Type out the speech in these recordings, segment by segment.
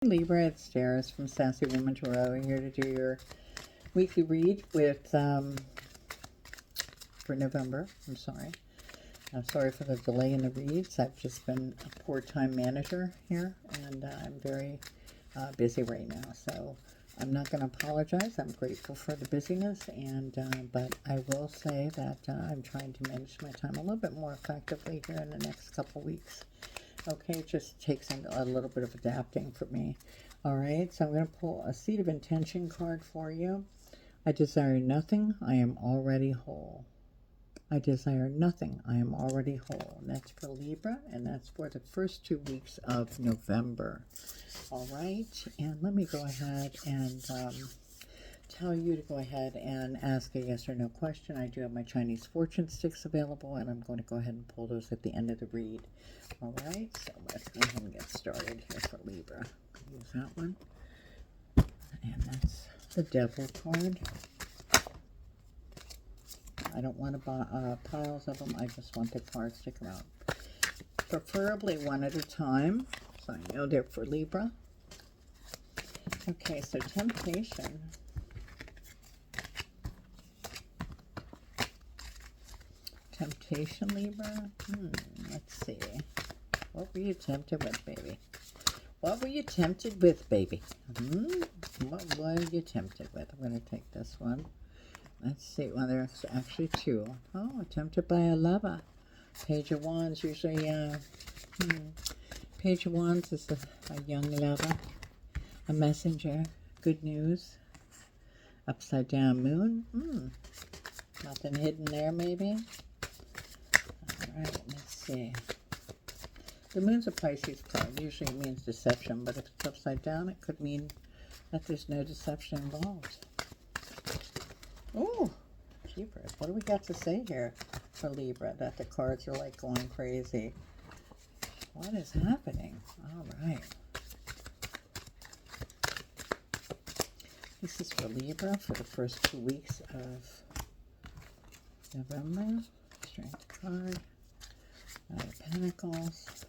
Libra, it's Jairus from Sassy Woman Tarot here to do your weekly read with for November. I'm sorry for the delay in the reads. I've just been a poor time manager here, and I'm very busy right now. So I'm not going to apologize. I'm grateful for the busyness, and but I will say that I'm trying to manage my time a little bit more effectively here in the next couple weeks. Okay, it just takes a little bit of adapting for me. All right, so I'm going to pull a Seed of Intention card for you. I desire nothing, I am already whole. I desire nothing, I am already whole. And that's for Libra, and that's for the first 2 weeks of November. All right, and let me go ahead and tell you to go ahead and ask a yes or no question. I do have my Chinese fortune sticks available, and I'm going to go ahead and pull those at the end of the read. All right, so let's go ahead and get started here for Libra. Use that one, and that's the Devil card. I don't want piles of them. I just want the cards to come out, preferably one at a time, so I know they're for Libra. Okay, so temptation. Temptation, Libra. Let's see. What were you tempted with, baby? What were you tempted with, baby? What were you tempted with? I'm going to take this one. Let's see. Well, there's actually two. Oh, tempted by a lover. Page of Wands usually, Page of Wands is a young lover, a messenger, good news. Upside down moon. Nothing hidden there, maybe. All right, let's see. The moon's a Pisces card. Usually it means deception, but if it's upside down, it could mean that there's no deception involved. Oh, jeepers. What do we got to say here for Libra? That the cards are like going crazy. What is happening? All right. This is for Libra for the first 2 weeks of November. Strength card. Knight of Pentacles.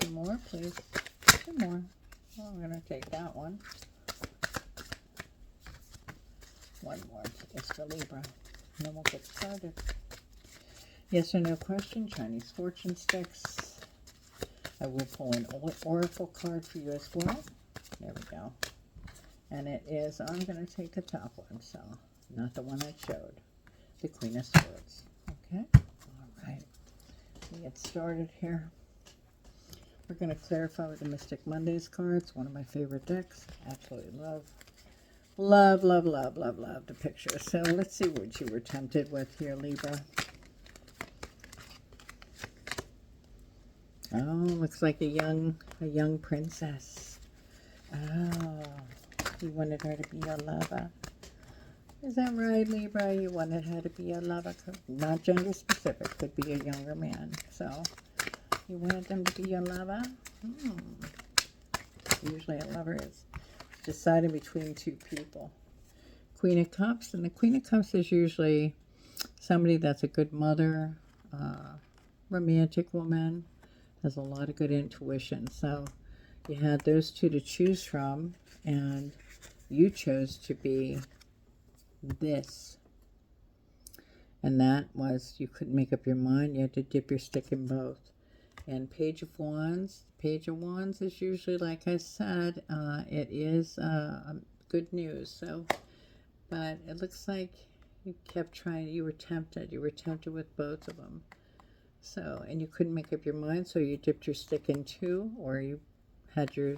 Two more, please. Two more. Oh, I'm going to take that one. One more is for Libra. And then we'll get started. Yes or no question. Chinese fortune sticks. I will pull an oracle card for you as well. There we go. And it is, I'm going to take the top one, so not the one I showed. The Queen of Swords. Okay? All right. Let's get started here. We're going to clarify with the Mystic Mondays cards. One of my favorite decks. Absolutely love the picture. So let's see what you were tempted with here, Libra. Oh, looks like a young princess. Oh, you wanted her to be your lover. Is that right, Libra? You wanted her to be your lover. Not gender specific. Could be a younger man. So, you wanted them to be your lover? Usually a lover is deciding between two people. Queen of Cups. And the Queen of Cups is usually somebody that's a good mother, romantic woman, has a lot of good intuition. So you had those two to choose from, and you chose to be this. And that was, you couldn't make up your mind. You had to dip your stick in both. And Page of Wands. Page of Wands is usually, like I said, it is good news. So, but it looks like you kept trying. You were tempted. You were tempted with both of them. So, and you couldn't make up your mind, so you dipped your stick in two, or you had your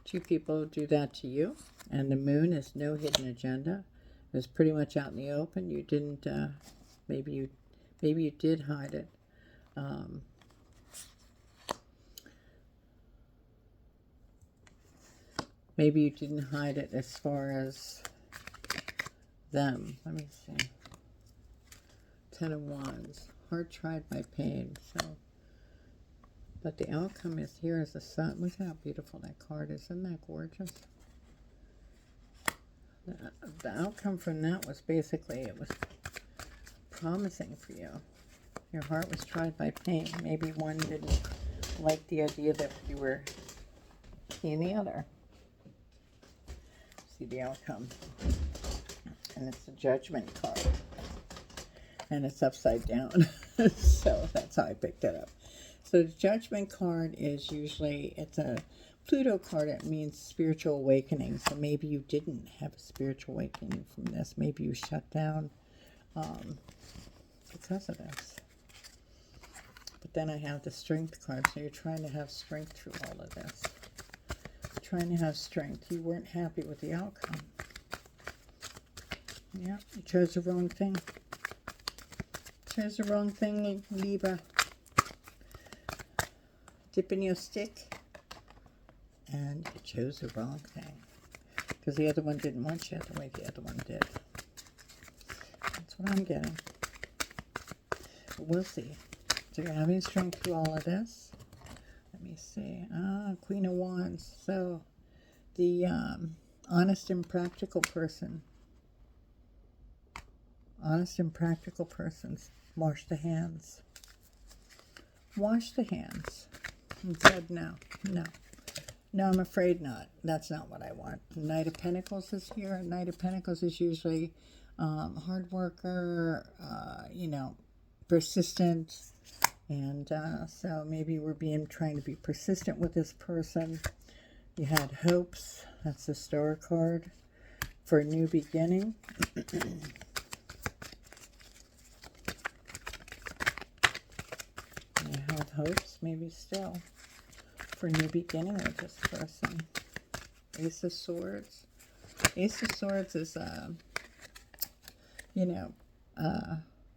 two people do that to you. And the moon is no hidden agenda. It was pretty much out in the open. You didn't, maybe you did hide it. Maybe you didn't hide it as far as them. Let me see. Ten of Wands. Hard tried by pain. So, but the outcome is here is the sun. Look how beautiful that card is. Isn't that gorgeous? The outcome from that was basically, it was promising for you. Your heart was tried by pain. Maybe one didn't like the idea that you were seeing the other. See the outcome. And it's a judgment card. And it's upside down. So that's how I picked it up. So the judgment card is usually, it's a Pluto card. It means spiritual awakening. So maybe you didn't have a spiritual awakening from this. Maybe you shut down because of this. But then I have the strength card. So you're trying to have strength through all of this. Trying to have strength. You weren't happy with the outcome. Yeah, you chose the wrong thing. Chose the wrong thing, Libra. Dipping your stick. And you chose the wrong thing. Because the other one didn't want you the way the other one did. That's what I'm getting. But we'll see. So you're having strength through all of this. Let me see. Queen of Wands. So the honest and practical person. Honest and practical persons. Wash the hands. Wash the hands. And said no. No. No, I'm afraid not. That's not what I want. Knight of Pentacles is here. Knight of Pentacles is usually hard worker, you know, persistent. And so maybe we're trying to be persistent with this person. You had hopes. That's the Star card for a new beginning. You have hopes, maybe still, for a new beginning with this person. Ace of Swords. Ace of Swords is, you know,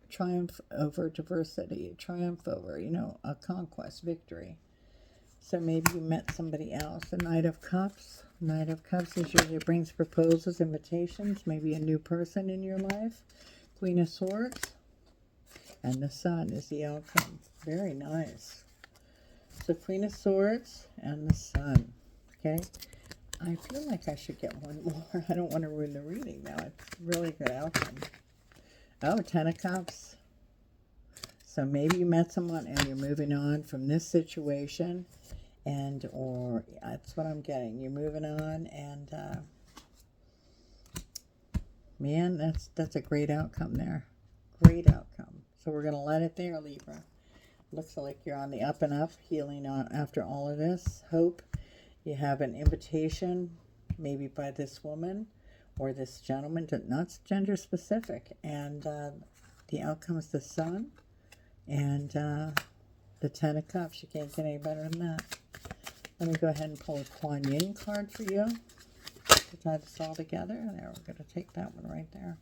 triumph over adversity, triumph over, you know, a conquest, victory. So maybe you met somebody else. The Knight of Cups. Knight of Cups usually brings proposals, invitations, maybe a new person in your life. Queen of Swords. And the Sun is the outcome. Very nice. So Queen of Swords and the Sun. Okay. I feel like I should get one more. I don't want to ruin the reading now. It's really good outcome. Oh, Ten of Cups. So maybe you met someone and you're moving on from this situation. And, or, that's what I'm getting. You're moving on and, man, that's a great outcome there. Great outcome. So we're going to let it there, Libra. Looks like you're on the up and up, healing on after all of this. Hope. You have an invitation, maybe by this woman or this gentleman, not gender specific. And the outcome is the Sun and the Ten of Cups. You can't get any better than that. Let me go ahead and pull a Kuan Yin card for you to tie this all together. There, we're going to take that one right there.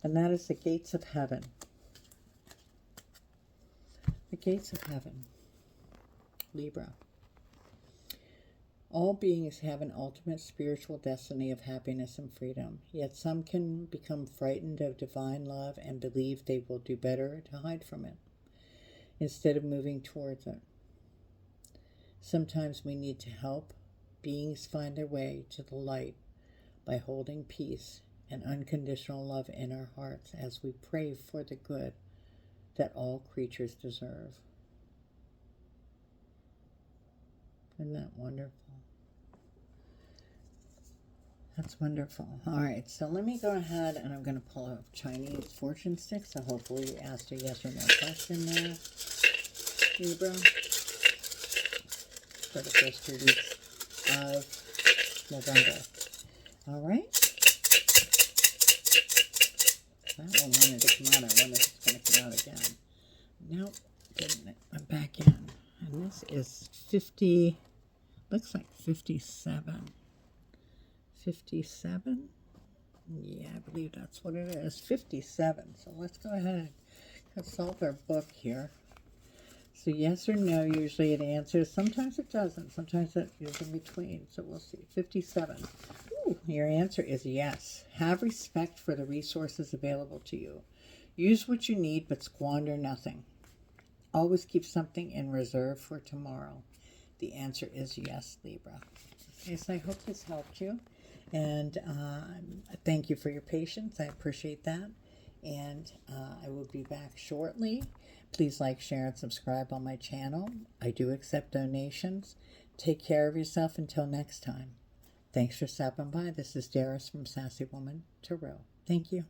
And that is the gates of heaven. The gates of heaven. Libra. All beings have an ultimate spiritual destiny of happiness and freedom, yet some can become frightened of divine love and believe they will do better to hide from it, instead of moving towards it. Sometimes we need to help beings find their way to the light by holding peace and unconditional love in our hearts as we pray for the good that all creatures deserve. Isn't that wonderful? That's wonderful. All right, so let me go ahead and I'm going to pull a Chinese fortune stick. So hopefully you asked a yes or no question there, Libra, for the first 2 weeks of November. All right. That one wanted to come out. I wonder if it's going to come out again. Nope, didn't. I'm back in. And this is 50, looks like 57. 57? Yeah, I believe that's what it is. 57. So let's go ahead and consult our book here. So yes or no, usually it answers. Sometimes it doesn't. Sometimes it is in between. So we'll see. 57. Ooh, your answer is yes. Have respect for the resources available to you. Use what you need, but squander nothing. Always keep something in reserve for tomorrow. The answer is yes, Libra. Okay, so I hope this helped you. And thank you for your patience. I appreciate that. And I will be back shortly. Please like, share, and subscribe on my channel. I do accept donations. Take care of yourself until next time. Thanks for stopping by. This is Darius from Sassy Woman Tarot. Thank you.